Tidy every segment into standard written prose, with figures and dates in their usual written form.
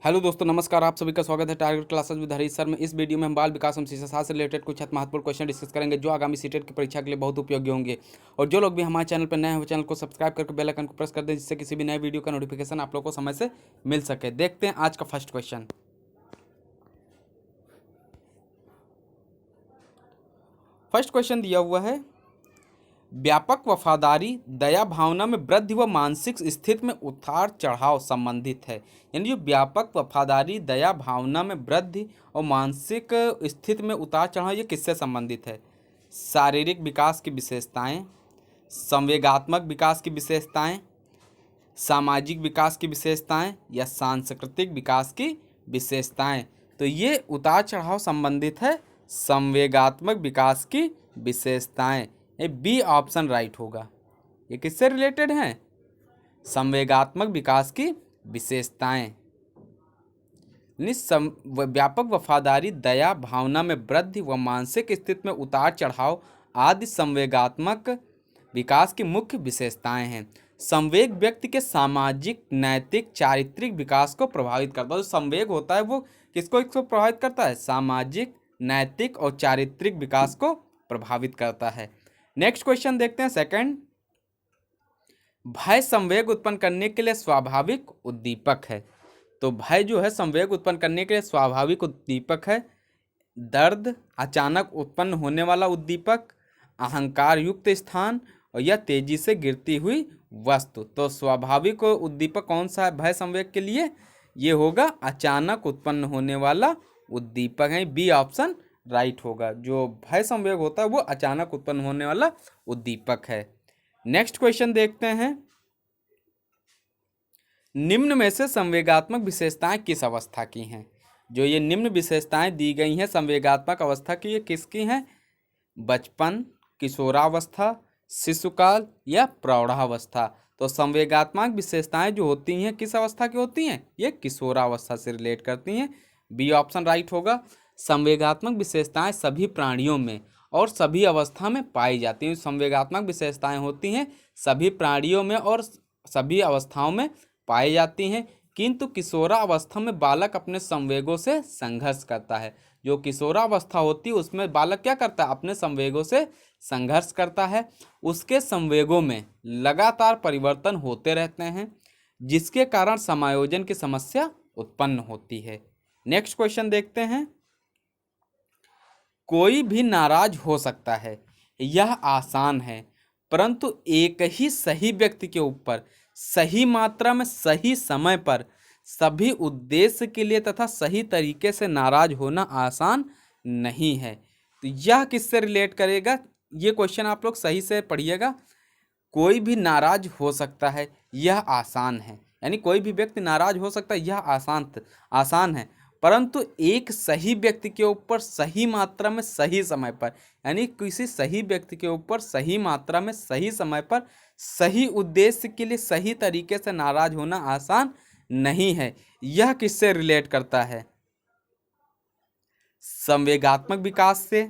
Hello दोस्तों, नमस्कार। आप सभी का स्वागत है target classes with Harish sir में। इस वीडियो में हम बाल विकास एवं शिक्षा शास्त्र से रिलेटेड कुछ महत्वपूर्ण क्वेश्चन डिस्कस करेंगे जो आगामी सीटेट की परीक्षा के लिए बहुत उपयोगी होंगे। और जो लोग भी हमारे चैनल पर नए हैं वो चैनल को सब्सक्राइब करके बेल आइकन को प्रेस कर दें, जिससे किसी भी नए वीडियो का नोटिफिकेशन आप लोग को समय से मिल सके। देखते हैं आज का फर्स्ट क्वेश्चन। फर्स्ट क्वेश्चन दिया हुआ है, व्यापक वफादारी दया भावना में वृद्धि व मानसिक स्थिति में उतार चढ़ाव संबंधित है। यानी जो व्यापक वफादारी दया भावना में वृद्धि और मानसिक स्थिति में उतार चढ़ाव ये किससे संबंधित है? शारीरिक विकास की विशेषताएं, संवेगात्मक विकास की विशेषताएं, सामाजिक विकास की विशेषताएं या सांस्कृतिक विकास की विशेषताएं। तो ये उतार चढ़ाव संबंधित है संवेगात्मक विकास की विशेषताएं। ये बी ऑप्शन राइट होगा। ये किससे रिलेटेड हैं? संवेगात्मक विकास की विशेषताएं। व्यापक वफादारी दया भावना में वृद्धि व मानसिक स्थिति में उतार चढ़ाव आदि संवेगात्मक विकास की मुख्य विशेषताएं हैं। संवेग व्यक्ति के सामाजिक नैतिक चारित्रिक विकास को प्रभावित करता है। जो संवेग होता है वो किसको प्रभावित करता है? सामाजिक नैतिक और चारित्रिक विकास को प्रभावित करता है। नेक्स्ट क्वेश्चन देखते हैं सेकंड। भय संवेग उत्पन्न करने के लिए स्वाभाविक उद्दीपक है। तो भय जो है संवेग उत्पन्न करने के लिए स्वाभाविक उद्दीपक है। दर्द, अचानक उत्पन्न होने वाला उद्दीपक, अहंकार युक्त स्थान और या तेजी से गिरती हुई वस्तु। तो स्वाभाविक उद्दीपक कौन सा है भय संवेग के लिए? ये होगा अचानक उत्पन्न होने वाला उद्दीपक है। बी ऑप्शन राइट होगा। जो भय संवेग होता है वो अचानक उत्पन्न होने वाला उद्दीपक है। नेक्स्ट क्वेश्चन देखते हैं। निम्न में से संवेगात्मक विशेषताएं किस अवस्था की हैं? जो ये निम्न विशेषताएं दी गई हैं संवेगात्मक अवस्था की, ये किसकी हैं? बचपन, किशोरावस्था, शिशुकाल या प्रौढ़ावस्था। तो संवेगात्मक विशेषताएं जो होती हैं किस अवस्था की होती हैं? ये किशोरावस्था से रिलेट करती हैं। बी ऑप्शन राइट होगा। संवेगात्मक विशेषताएं सभी प्राणियों में और सभी अवस्था में पाई जाती हैं। संवेगात्मक विशेषताएं होती हैं सभी प्राणियों में और सभी अवस्थाओं में पाई जाती हैं, किंतु किशोरावस्था में बालक अपने संवेगों से संघर्ष करता है। जो किशोरावस्था होती है उसमें बालक क्या करता है? अपने संवेगों से संघर्ष करता है। उसके संवेगों में लगातार परिवर्तन होते रहते हैं, जिसके कारण समायोजन की समस्या उत्पन्न होती है। नेक्स्ट क्वेश्चन देखते हैं। कोई भी नाराज हो सकता है, यह आसान है, परंतु एक ही सही व्यक्ति के ऊपर सही मात्रा में सही समय पर सभी उद्देश्य के लिए तथा सही तरीके से नाराज होना आसान नहीं है। तो यह किससे रिलेट करेगा? ये क्वेश्चन आप लोग सही से पढ़िएगा। कोई भी नाराज हो सकता है, यह आसान है, यानी कोई भी व्यक्ति नाराज हो सकता है, यह आसान है, परंतु एक सही व्यक्ति के ऊपर सही मात्रा में सही समय पर, यानी किसी सही व्यक्ति के ऊपर सही मात्रा में सही समय पर सही उद्देश्य के लिए सही तरीके से नाराज होना आसान नहीं है। यह किससे रिलेट करता है? संवेगात्मक विकास से,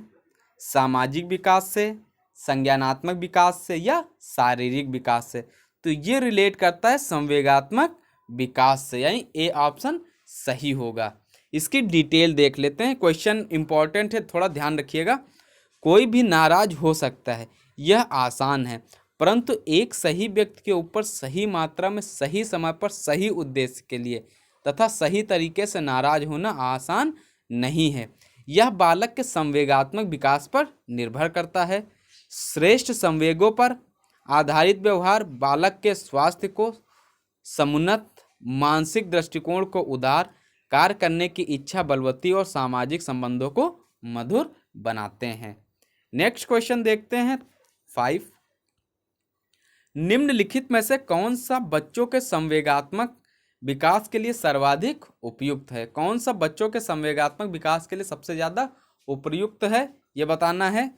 सामाजिक विकास से, संज्ञानात्मक विकास से या शारीरिक विकास से। तो ये रिलेट करता है संवेगात्मक विकास से, यानी ए ऑप्शन सही होगा। इसकी डिटेल देख लेते हैं। क्वेश्चन इंपॉर्टेंट है, थोड़ा ध्यान रखिएगा। कोई भी नाराज हो सकता है, यह आसान है, परंतु एक सही व्यक्ति के ऊपर सही मात्रा में सही समय पर सही उद्देश्य के लिए तथा सही तरीके से नाराज होना आसान नहीं है। यह बालक के संवेगात्मक विकास पर निर्भर करता है। श्रेष्ठ संवेगों पर आधारित व्यवहार बालक के स्वास्थ्य को समुन्नत, मानसिक दृष्टिकोण को उदार, कार्य करने की इच्छा बलवती और सामाजिक संबंधों को मधुर बनाते हैं। नेक्स्ट क्वेश्चन देखते हैं 5। निम्नलिखित में से कौन सा बच्चों के संवेगात्मक विकास के लिए सर्वाधिक उपयुक्त है? कौन सा बच्चों के संवेगात्मक विकास के लिए सबसे ज्यादा उपयुक्त है, यह बताना है।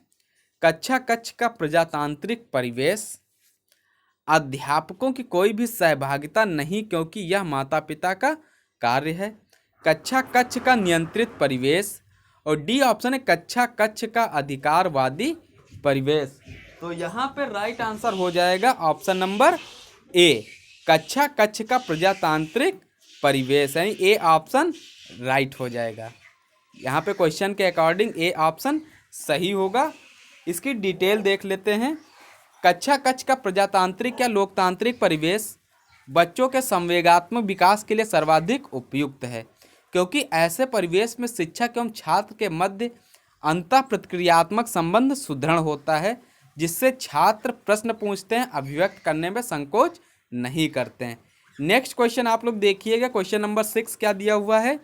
कक्षा कक्ष का प्रजातांत्रिक परिवेश, अध्यापकों की कोई भी सहभागिता नहीं क्योंकि यह माता पिता का कार्य है, कक्षा कक्ष का नियंत्रित परिवेश, और डी ऑप्शन है कक्षा कक्ष का अधिकारवादी परिवेश। तो यहाँ पे राइट आंसर हो जाएगा ऑप्शन नंबर ए, कक्षा कक्ष का प्रजातांत्रिक परिवेश है, ए ऑप्शन राइट हो जाएगा। यहाँ पे क्वेश्चन के अकॉर्डिंग ए ऑप्शन सही होगा। इसकी डिटेल देख लेते हैं। कक्षा कक्ष का प्रजातांत्रिक या लोकतांत्रिक परिवेश बच्चों के संवेगात्मक विकास के लिए सर्वाधिक उपयुक्त है, क्योंकि ऐसे परिवेश में शिक्षक एवं छात्र के मध्य अंतः प्रतिक्रियात्मक संबंध सुदृढ़ होता है, जिससे छात्र प्रश्न पूछते हैं, अभिव्यक्त करने में संकोच नहीं करते हैं। नेक्स्ट क्वेश्चन आप लोग देखिएगा, क्वेश्चन नंबर 6 क्या दिया हुआ है।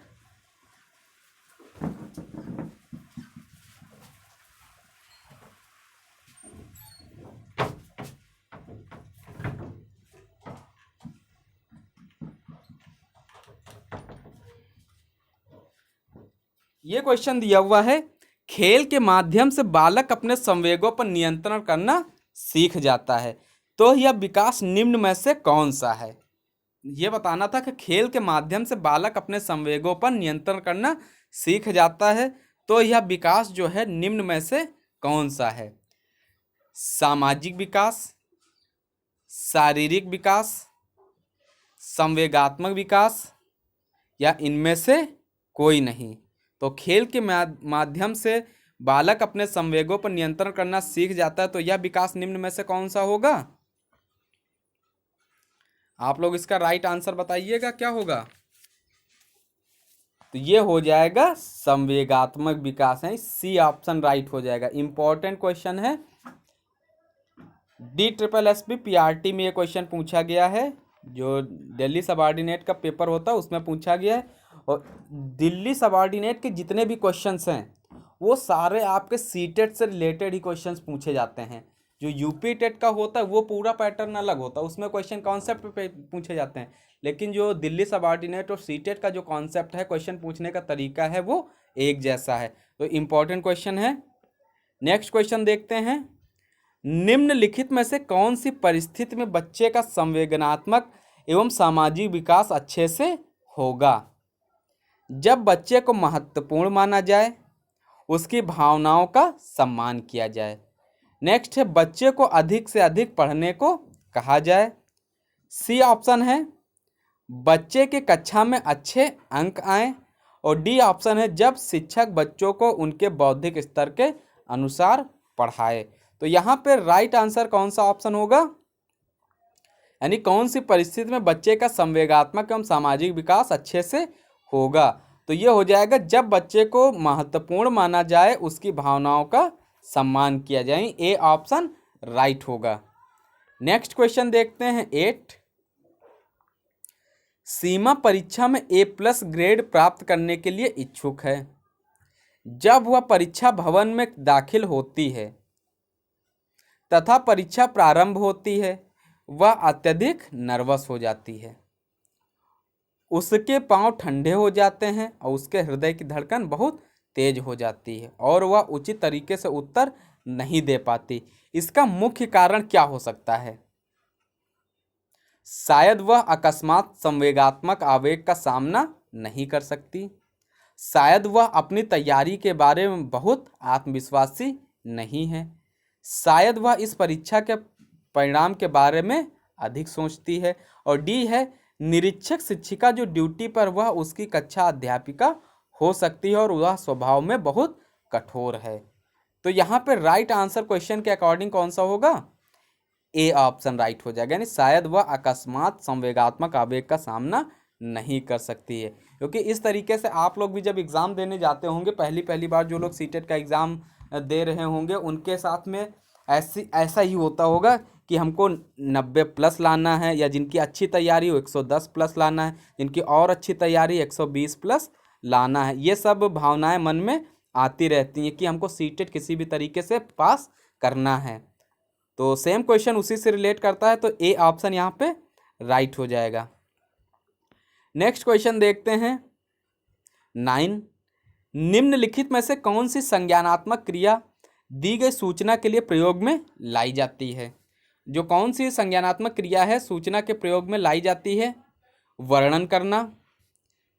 ये क्वेश्चन दिया हुआ है, खेल के माध्यम से बालक अपने संवेगों पर नियंत्रण करना सीख जाता है, तो यह विकास निम्न में से कौन सा है। ये बताना था कि खेल के माध्यम से बालक अपने संवेगों पर नियंत्रण करना सीख जाता है, तो यह विकास जो है निम्न में से कौन सा है। सामाजिक विकास, शारीरिक विकास, संवेगात्मक विकास, या इनमें से कोई नहीं। तो खेल के माध्यम से बालक अपने संवेगों पर नियंत्रण करना सीख जाता है, तो यह विकास निम्न में से कौन सा होगा। आप लोग इसका राइट आंसर बताइएगा क्या होगा। तो ये हो जाएगा संवेगात्मक विकास है, सी ऑप्शन राइट हो जाएगा। इंपॉर्टेंट क्वेश्चन है, DSSB PRT में ये क्वेश्चन पूछा गया है, जो दिल्ली सबऑर्डिनेट का पेपर होता है उसमें पूछा गया है। और दिल्ली सबऑर्डिनेट के जितने भी क्वेश्चंस हैं वो सारे आपके सीटेट से रिलेटेड ही क्वेश्चंस पूछे जाते हैं। जो यूपी टेट का होता है वो पूरा पैटर्न अलग होता है, उसमें क्वेश्चन कॉन्सेप्ट पे पूछे जाते हैं, लेकिन जो दिल्ली सबऑर्डिनेट और सीटेट का जो कॉन्सेप्ट है, क्वेश्चन पूछने का तरीका है, वो एक जैसा है। तो इम्पॉर्टेंट क्वेश्चन है। नेक्स्ट क्वेश्चन देखते हैं, निम्नलिखित में से कौन सी परिस्थिति में बच्चे का संवेदनात्मक एवं सामाजिक विकास अच्छे से होगा। जब बच्चे को महत्वपूर्ण माना जाए, उसकी भावनाओं का सम्मान किया जाए। नेक्स्ट है, बच्चे को अधिक से अधिक पढ़ने को कहा जाए। सी ऑप्शन है, बच्चे के कक्षा में अच्छे अंक आए। और डी ऑप्शन है, जब शिक्षक बच्चों को उनके बौद्धिक स्तर के अनुसार पढ़ाए। तो यहाँ पे राइट आंसर कौन सा ऑप्शन होगा, यानी कौन सी परिस्थिति में बच्चे का संवेगात्मक एवं सामाजिक विकास अच्छे से होगा। तो ये हो जाएगा, जब बच्चे को महत्वपूर्ण माना जाए, उसकी भावनाओं का सम्मान किया जाए। ए ऑप्शन राइट होगा। नेक्स्ट क्वेश्चन देखते हैं 8। सीमा परीक्षा में A+ ग्रेड प्राप्त करने के लिए इच्छुक है। जब वह परीक्षा भवन में दाखिल होती है तथा परीक्षा प्रारंभ होती है, वह अत्यधिक नर्वस हो जाती है, उसके पांव ठंडे हो जाते हैं और उसके हृदय की धड़कन बहुत तेज हो जाती है और वह उचित तरीके से उत्तर नहीं दे पाती। इसका मुख्य कारण क्या हो सकता है। शायद वह अकस्मात संवेगात्मक आवेग का सामना नहीं कर सकती, शायद वह अपनी तैयारी के बारे में बहुत आत्मविश्वासी नहीं है, शायद वह इस परीक्षा के परिणाम के बारे में अधिक सोचती है। और डी है, निरीक्षक शिक्षिका जो ड्यूटी पर वह उसकी कक्षा अध्यापिका हो सकती है और वह स्वभाव में बहुत कठोर है। तो यहाँ पे राइट आंसर क्वेश्चन के अकॉर्डिंग कौन सा होगा, ए ऑप्शन राइट हो जाएगा, यानी शायद वह अकस्मात संवेगात्मक आवेग का सामना नहीं कर सकती है। क्योंकि इस तरीके से आप लोग भी जब एग्ज़ाम देने जाते होंगे, पहली बार जो लोग सीटेट का एग्ज़ाम दे रहे होंगे, उनके साथ में ऐसा ही होता होगा कि हमको 90+ लाना है, या जिनकी अच्छी तैयारी हो 110+ लाना है, जिनकी और अच्छी तैयारी 120+ लाना है। ये सब भावनाएं मन में आती रहती हैं कि हमको सीटेट किसी भी तरीके से पास करना है। तो सेम क्वेश्चन उसी से रिलेट करता है, तो ए ऑप्शन यहाँ पे राइट हो जाएगा। नेक्स्ट क्वेश्चन देखते हैं 9। निम्नलिखित में से कौन सी संज्ञानात्मक क्रिया दी गई सूचना के लिए प्रयोग में लाई जाती है। जो कौन सी संज्ञानात्मक क्रिया है सूचना के प्रयोग में लाई जाती है। वर्णन करना,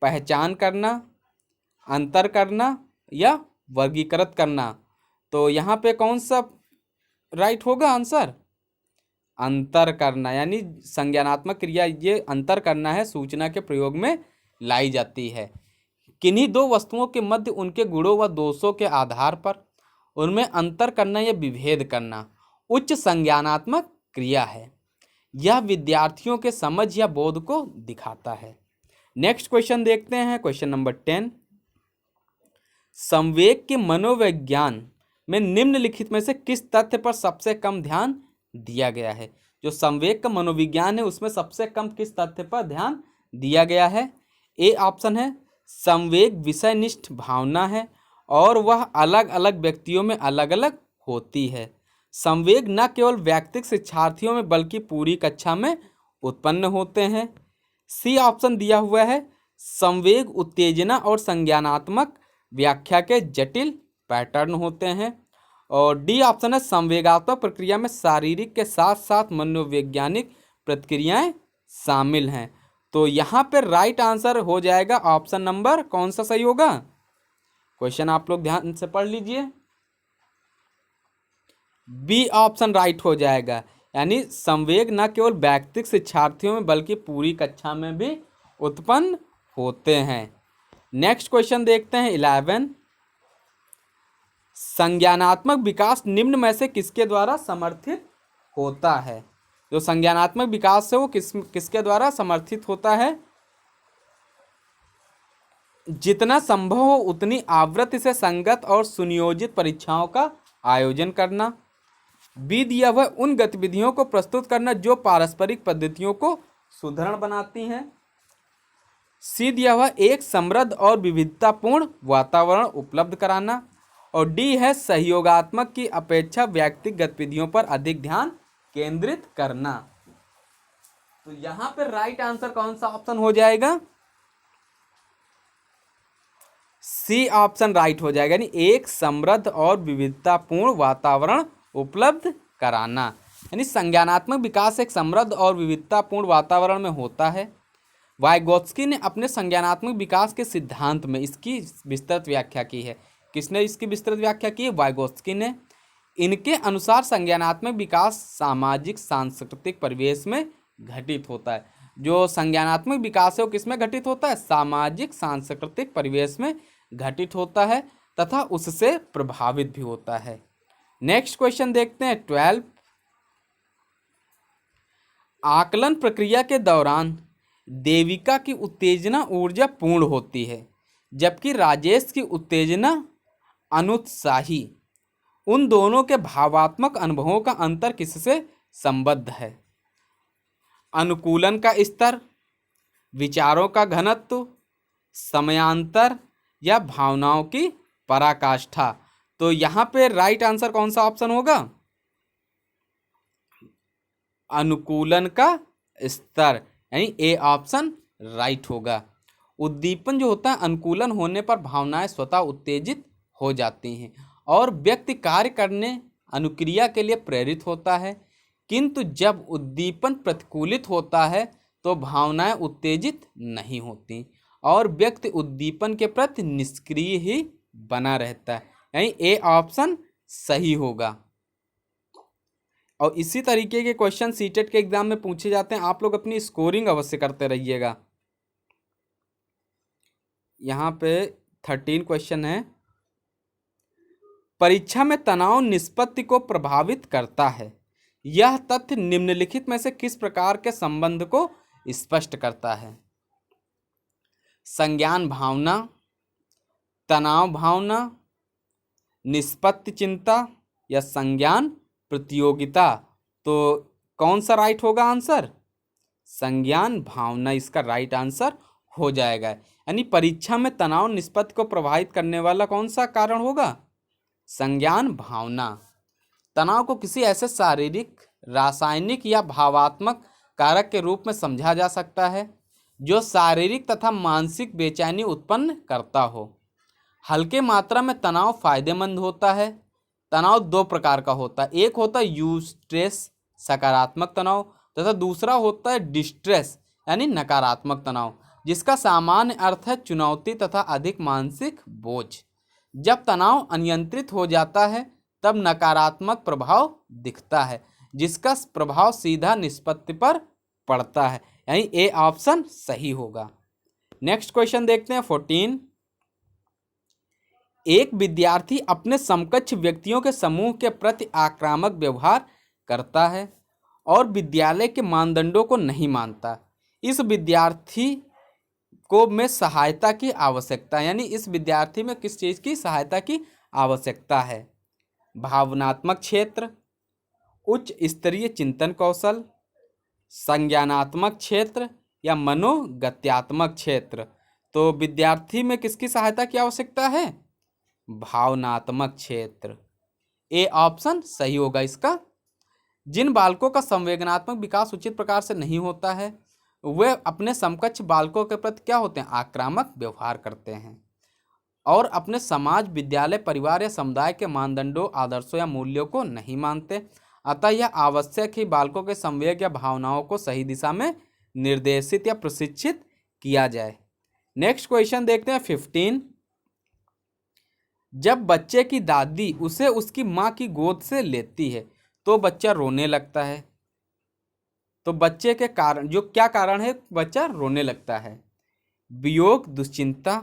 पहचान करना, अंतर करना, या वर्गीकृत करना। तो यहाँ पे कौन सा राइट होगा आंसर, अंतर करना, यानी संज्ञानात्मक क्रिया ये अंतर करना है, सूचना के प्रयोग में लाई जाती है। किन्हीं दो वस्तुओं के मध्य उनके गुणों व दोषों के आधार पर उनमें अंतर करना या विभेद करना उच्च संज्ञानात्मक क्रिया है। यह विद्यार्थियों के समझ या बोध को दिखाता है। नेक्स्ट क्वेश्चन देखते हैं, क्वेश्चन नंबर 10। संवेग के मनोविज्ञान में निम्नलिखित में से किस तथ्य पर सबसे कम ध्यान दिया गया है? जो संवेग का मनोविज्ञान है उसमें सबसे कम किस तथ्य पर ध्यान दिया गया है? ए ऑप्शन है संवेग विषयनिष्ठ भावना है और वह अलग अलग व्यक्तियों में अलग अलग होती है। संवेग न केवल व्यक्तिगत शिक्षार्थियों में बल्कि पूरी कक्षा में उत्पन्न होते हैं। सी ऑप्शन दिया हुआ है संवेग उत्तेजना और संज्ञानात्मक व्याख्या के जटिल पैटर्न होते हैं। और डी ऑप्शन है संवेगात्मक प्रक्रिया में शारीरिक के साथ साथ मनोवैज्ञानिक प्रतिक्रियाएं शामिल हैं। तो यहाँ पे राइट आंसर हो जाएगा ऑप्शन नंबर कौन सा सही होगा? क्वेश्चन आप लोग ध्यान से पढ़ लीजिए, बी ऑप्शन राइट हो जाएगा, यानी संवेग न केवल व्यक्तिगत शिक्षार्थियों में बल्कि पूरी कक्षा में भी उत्पन्न होते हैं। नेक्स्ट क्वेश्चन देखते हैं 11। संज्ञानात्मक विकास निम्न में से किसके द्वारा समर्थित होता है? जो संज्ञानात्मक विकास है वो किसके द्वारा समर्थित होता है? जितना संभव हो उतनी आवृत्ति से संगत और सुनियोजित परीक्षाओं का आयोजन करना। बी दिया हुआ उन गतिविधियों को प्रस्तुत करना जो पारस्परिक पद्धतियों को सुदृढ़ बनाती हैं। सी दिया हुआ एक समृद्ध और विविधतापूर्ण वातावरण उपलब्ध कराना। और डी है सहयोगात्मक की अपेक्षा व्यक्तिगत गतिविधियों पर अधिक ध्यान केंद्रित करना। तो यहां पर राइट आंसर कौन सा ऑप्शन हो जाएगा? सी ऑप्शन राइट हो जाएगा, यानी एक समृद्ध और विविधतापूर्ण वातावरण उपलब्ध कराना। यानी संज्ञानात्मक विकास एक समृद्ध और विविधतापूर्ण वातावरण में होता है। वाइगोत्स्की ने अपने संज्ञानात्मक विकास के सिद्धांत में इसकी विस्तृत व्याख्या की है। किसने इसकी विस्तृत व्याख्या की है? वाइगोत्स्की ने। इनके अनुसार संज्ञानात्मक विकास सामाजिक सांस्कृतिक परिवेश में घटित होता है। जो संज्ञानात्मक विकास है वो किस में घटित होता है? सामाजिक सांस्कृतिक परिवेश में घटित होता है तथा उससे प्रभावित भी होता है। नेक्स्ट क्वेश्चन देखते हैं 12। आकलन प्रक्रिया के दौरान देविका की उत्तेजना ऊर्जा पूर्ण होती है जबकि राजेश की उत्तेजना अनुत्साही। उन दोनों के भावात्मक अनुभवों का अंतर किससे संबद्ध है? अनुकूलन का स्तर, विचारों का घनत्व, समयांतर या भावनाओं की पराकाष्ठा। तो यहाँ पे राइट आंसर कौन सा ऑप्शन होगा? अनुकूलन का स्तर, यानी ए ऑप्शन राइट होगा। उद्दीपन जो होता है, अनुकूलन होने पर भावनाएं स्वतः उत्तेजित हो जाती हैं और व्यक्ति कार्य करने अनुक्रिया के लिए प्रेरित होता है। किंतु जब उद्दीपन प्रतिकूलित होता है तो भावनाएं उत्तेजित नहीं होती और व्यक्ति उद्दीपन के प्रति निष्क्रिय ही बना रहता है, यानी ए ऑप्शन सही होगा। और इसी तरीके के क्वेश्चन सीटेट के एग्जाम में पूछे जाते हैं। आप लोग अपनी स्कोरिंग अवश्य करते रहिएगा। यहाँ पे 13 क्वेश्चन है। परीक्षा में तनाव निष्पत्ति को प्रभावित करता है। यह तथ्य निम्नलिखित में से किस प्रकार के संबंध को स्पष्ट करता है? संज्ञान भावना, तनाव भावना, निष्पत्ति चिंता या संज्ञान प्रतियोगिता। तो कौन सा राइट होगा आंसर? संज्ञान भावना इसका राइट आंसर हो जाएगा। यानी परीक्षा में तनाव निष्पत्ति को प्रभावित करने वाला कौन सा कारण होगा? संज्ञान भावना। तनाव को किसी ऐसे शारीरिक, रासायनिक या भावात्मक कारक के रूप में समझा जा सकता है जो शारीरिक तथा मानसिक बेचैनी उत्पन्न करता हो। हल्के मात्रा में तनाव फायदेमंद होता है। तनाव दो प्रकार का होता है, एक होता है यूस्ट्रेस सकारात्मक तनाव तथा दूसरा होता है डिस्ट्रेस यानी नकारात्मक तनाव, जिसका सामान्य अर्थ है चुनौती तथा अधिक मानसिक बोझ। जब तनाव अनियंत्रित हो जाता है तब नकारात्मक प्रभाव दिखता है, जिसका प्रभाव सीधा निष्पत्ति पर पड़ता है, यानी ए ऑप्शन सही होगा। नेक्स्ट क्वेश्चन देखते हैं 14। एक विद्यार्थी अपने समकक्ष व्यक्तियों के समूह के प्रति आक्रामक व्यवहार करता है और विद्यालय के मानदंडों को नहीं मानता। इस विद्यार्थी को में सहायता की आवश्यकता, यानी इस विद्यार्थी में किस चीज़ की सहायता की आवश्यकता है? भावनात्मक क्षेत्र, उच्च स्तरीय चिंतन कौशल, संज्ञानात्मक क्षेत्र या मनोगत्यात्मक क्षेत्र। तो विद्यार्थी में किसकी सहायता की आवश्यकता है? भावनात्मक क्षेत्र। ए ऑप्शन सही होगा इसका। जिन बालकों का संवेदनात्मक विकास उचित प्रकार से नहीं होता है वे अपने समकक्ष बालकों के प्रति क्या होते हैं? आक्रामक व्यवहार करते हैं और अपने समाज, विद्यालय, परिवार या समुदाय के मानदंडों, आदर्शों या मूल्यों को नहीं मानते। अतः यह आवश्यक ही बालकों के संवेग या भावनाओं को सही दिशा में निर्देशित या प्रशिक्षित किया जाए। नेक्स्ट क्वेश्चन देखते हैं 15। जब बच्चे की दादी उसे उसकी माँ की गोद से लेती है तो बच्चा रोने लगता है। तो बच्चे के कारण जो क्या कारण है बच्चा रोने लगता है? वियोग दुश्चिंता,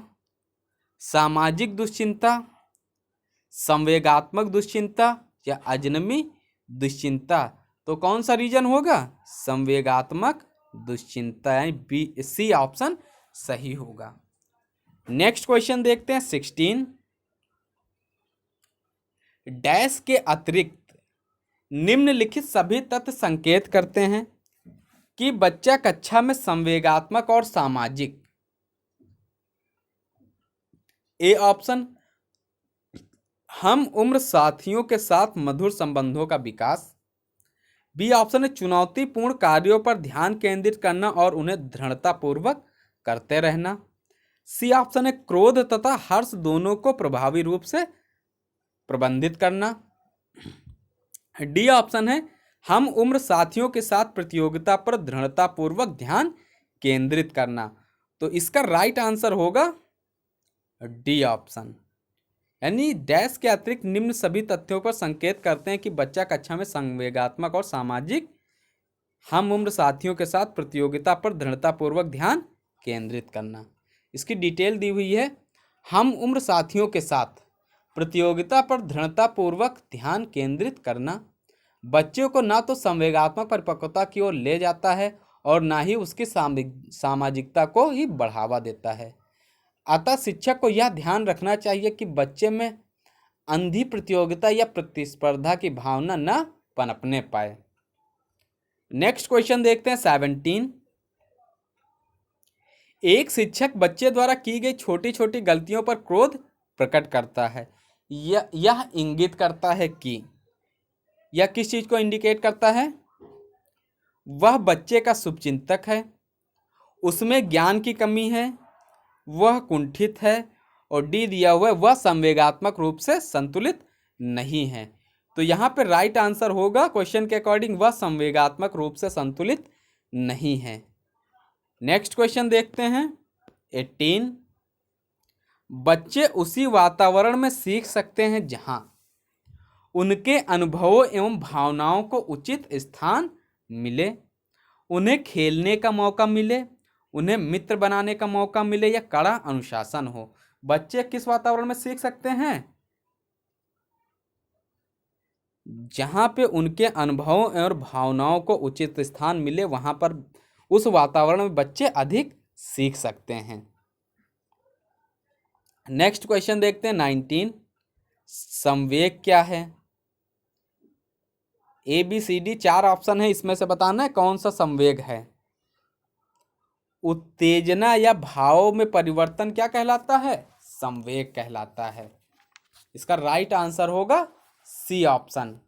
सामाजिक दुश्चिंता, संवेगात्मक दुश्चिंता या अजनबी दुश्चिंता। तो कौन सा रीजन होगा? संवेगात्मक दुश्चिंता, यानी बी सी ऑप्शन सही होगा। नेक्स्ट क्वेश्चन देखते हैं 16। डैश के अतिरिक्त निम्नलिखित सभी तथ्य संकेत करते हैं कि बच्चा कक्षा में संवेगात्मक और सामाजिक। ए ऑप्शन हम उम्र साथियों के साथ मधुर संबंधों का विकास। बी ऑप्शन है चुनौतीपूर्ण कार्यों पर ध्यान केंद्रित करना और उन्हें दृढ़तापूर्वक करते रहना। सी ऑप्शन है क्रोध तथा हर्ष दोनों को प्रभावी रूप से प्रबंधित करना। डी ऑप्शन है हम उम्र साथियों के साथ प्रतियोगिता पर दृढ़तापूर्वक ध्यान केंद्रित करना। तो इसका राइट आंसर होगा डी ऑप्शन, यानी डैश के अतिरिक्त निम्न सभी तथ्यों पर संकेत करते हैं कि बच्चा कक्षा में संवेगात्मक और सामाजिक, हम उम्र साथियों के साथ प्रतियोगिता पर दृढ़तापूर्वक ध्यान केंद्रित करना। इसकी डिटेल दी हुई है। हम उम्र साथियों के साथ प्रतियोगिता पर दृढ़तापूर्वक ध्यान केंद्रित करना बच्चों को ना तो संवेगात्मक परिपक्वता की ओर ले जाता है और ना ही उसकी सामाजिकता को ही बढ़ावा देता है। अतः शिक्षक को यह ध्यान रखना चाहिए कि बच्चे में अंधी प्रतियोगिता या प्रतिस्पर्धा की भावना न पनपने पाए। नेक्स्ट क्वेश्चन देखते हैं 17। एक शिक्षक बच्चे द्वारा की गई छोटी छोटी गलतियों पर क्रोध प्रकट करता है। यह इंगित करता है कि यह किस चीज को इंडिकेट करता है? वह बच्चे का शुभचिंतक है, उसमें ज्ञान की कमी है, वह कुंठित है, और डी दिया हुआ है वह संवेगात्मक रूप से संतुलित नहीं है। तो यहाँ पे राइट आंसर होगा क्वेश्चन के अकॉर्डिंग वह संवेगात्मक रूप से संतुलित नहीं है। नेक्स्ट क्वेश्चन देखते हैं 18। बच्चे उसी वातावरण में सीख सकते हैं जहां उनके अनुभवों एवं भावनाओं को उचित स्थान मिले, उन्हें खेलने का मौका मिले, उन्हें मित्र बनाने का मौका मिले या कड़ा अनुशासन हो। बच्चे किस वातावरण में सीख सकते हैं? जहां पे उनके अनुभवों और भावनाओं को उचित स्थान मिले, वहां पर उस वातावरण में बच्चे अधिक सीख सकते हैं। नेक्स्ट क्वेश्चन देखते हैं 19। संवेग क्या है? A B C D 4 option है, इसमें से बताना है कौन सा संवेग है। उत्तेजना या भाव में परिवर्तन क्या कहलाता है? संवेग कहलाता है। इसका राइट आंसर होगा सी ऑप्शन।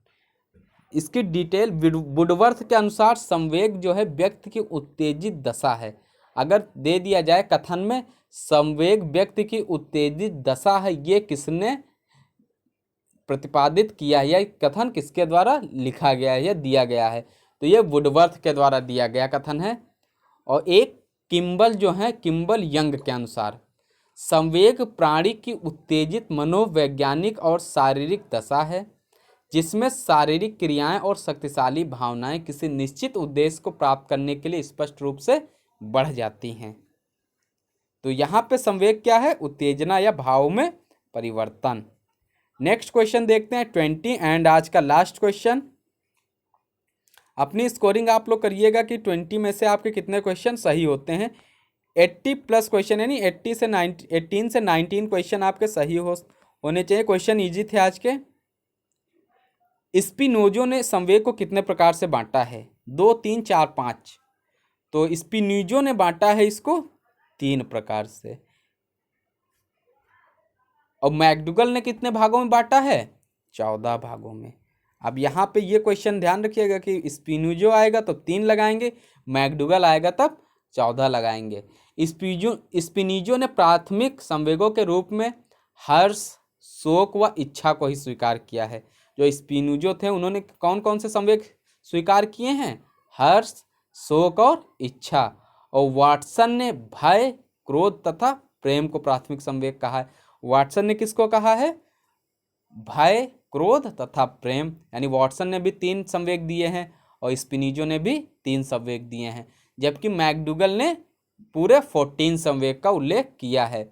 इसकी डिटेल वुडवर्थ के अनुसार संवेग जो है व्यक्ति की उत्तेजित दशा है। अगर दे दिया जाए कथन में संवेग व्यक्ति की उत्तेजित दशा है, ये किसने प्रतिपादित किया है, यह कथन किसके द्वारा लिखा गया है या दिया गया है? तो ये वुडवर्थ के द्वारा दिया गया कथन है। और एक किम्बल जो है, किम्बल यंग के अनुसार संवेग प्राणी की उत्तेजित मनोवैज्ञानिक और शारीरिक दशा है जिसमें शारीरिक क्रियाएं और शक्तिशाली भावनाएं किसी निश्चित उद्देश्य को प्राप्त करने के लिए स्पष्ट रूप से बढ़ जाती हैं। तो यहाँ पे संवेग क्या है? उत्तेजना या भाव में परिवर्तन। नेक्स्ट क्वेश्चन देखते हैं 20 एंड आज का लास्ट क्वेश्चन। अपनी स्कोरिंग आप लोग करिएगा कि 20 में से आपके कितने क्वेश्चन सही होते हैं। 80 प्लस क्वेश्चन यानी 18 से 19 क्वेश्चन आपके सही होने चाहिए। क्वेश्चन इजी थे आज के। स्पिनोजो ने संवेग को कितने प्रकार से बांटा है? 2, 3, 4, 5। तो स्पिनोजो ने बांटा है इसको 3 प्रकार से। और मैकडूगल ने कितने भागों में बांटा है? 14 भागों में। अब यहाँ पे ये क्वेश्चन ध्यान रखिएगा कि स्पिनोजो आएगा तो 3 लगाएंगे, मैकडूगल आएगा तब 14 लगाएंगे। स्पिनोजो ने प्राथमिक संवेगों के रूप में हर्ष, शोक व इच्छा को ही स्वीकार किया है। जो स्पिनोजो थे उन्होंने कौन कौन से संवेग स्वीकार किए हैं? हर्ष, शोक और इच्छा। और वाटसन ने भय, क्रोध तथा प्रेम को प्राथमिक संवेग कहा है। वाटसन ने किसको कहा है? भय, क्रोध तथा प्रेम। यानी वाटसन ने भी 3 संवेग दिए हैं और स्पिनोजो ने भी 3 संवेग दिए हैं, जबकि मैकडूगल ने पूरे 14 संवेग का उल्लेख किया है।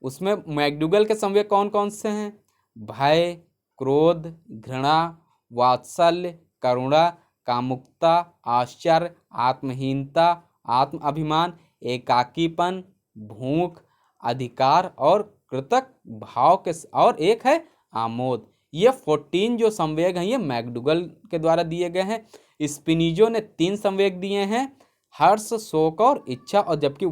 उसमें मैकडूगल के संवेग कौन कौन से हैं? भय, क्रोध, घृणा, वात्सल्य, करुणा, कामुकता, आश्चर्य, आत्महीनता, आत्म अभिमान, एकाकीपन, भूख, अधिकार और कृतक भाव के, और एक है आमोद। ये 14 जो संवेग हैं ये मैकडूगल के द्वारा दिए गए हैं। स्पिनोजो ने 3 संवेग दिए हैं, हर्ष, शोक और इच्छा, और जबकि